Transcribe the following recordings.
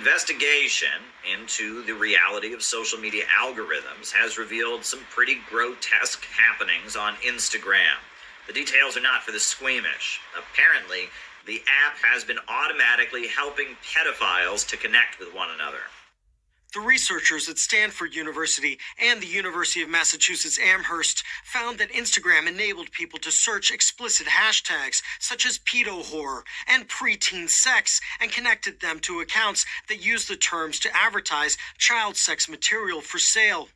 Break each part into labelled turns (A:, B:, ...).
A: investigation into the reality of social media algorithms has revealed some pretty grotesque happenings on Instagram. The details are not for the squeamish. Apparently, the app has been automatically helping pedophiles to connect with one another.
B: The researchers at Stanford University and the University of Massachusetts Amherst found that Instagram enabled people to search explicit hashtags such as pedo horror and preteen sex and connected them to accounts that use the terms to advertise child sex material for sale.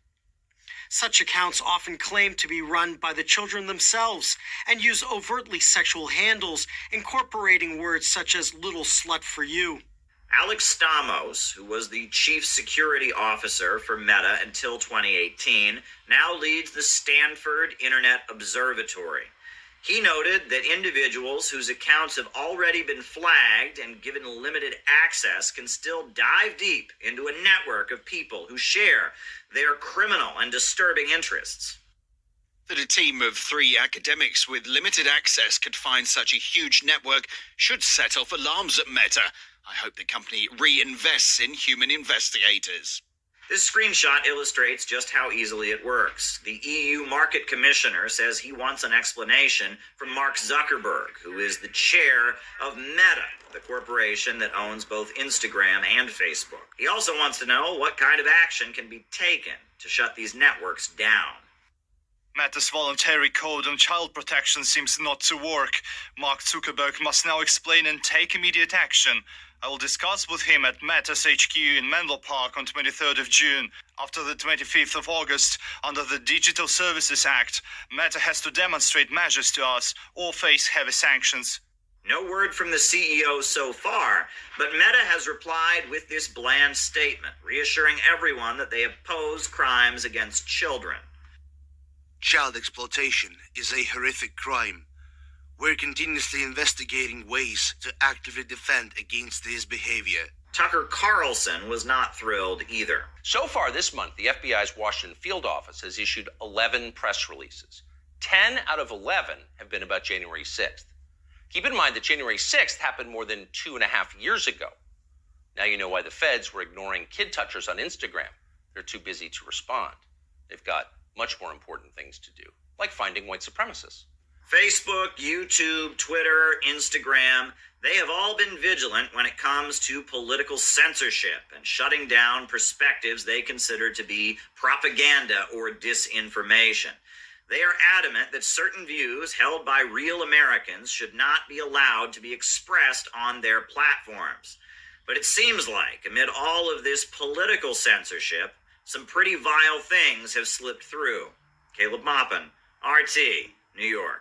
B: Such accounts often claim to be run by the children themselves and use overtly sexual handles, incorporating words such as little slut for you.
A: Alex Stamos, who was the chief security officer for Meta until 2018, now leads the Stanford Internet Observatory. He noted that individuals whose accounts have already been flagged and given limited access can still dive deep into a network of people who share their criminal and disturbing interests.
C: That a team of 3 academics with limited access could find such a huge network should set off alarms at Meta. I hope the company reinvests in human investigators.
A: This screenshot illustrates just how easily it works. The EU Market Commissioner says he wants an explanation from Mark Zuckerberg, who is the chair of Meta, the corporation that owns both Instagram and Facebook. He also wants to know what kind of action can be taken to shut these networks down.
D: Meta's voluntary code on child protection seems not to work. Mark Zuckerberg must now explain and take immediate action. I will discuss with him at Meta's HQ in Menlo Park on 23rd of June. After the 25th of August, under the Digital Services Act, Meta has to demonstrate measures to us or face heavy sanctions.
A: No word from the CEO so far, but Meta has replied with this bland statement, reassuring everyone that they oppose crimes against children.
E: Child exploitation is a horrific crime. We're continuously investigating ways to actively defend against this behavior.
A: Tucker Carlson was not thrilled either.
F: So far this month, the FBI's Washington field office has issued 11 press releases. 10 out of 11 have been about January 6th. Keep in mind that January 6th happened more than 2.5 years ago. Now you know why the feds were ignoring kid touchers on Instagram. They're too busy to respond. They've got much more important things to do, like finding white supremacists.
A: Facebook, YouTube, Twitter, Instagram, they have all been vigilant when it comes to political censorship and shutting down perspectives they consider to be propaganda or disinformation. They are adamant that certain views held by real Americans should not be allowed to be expressed on their platforms. But it seems like, amid all of this political censorship, some pretty vile things have slipped through. Caleb Maupin, RT, New York.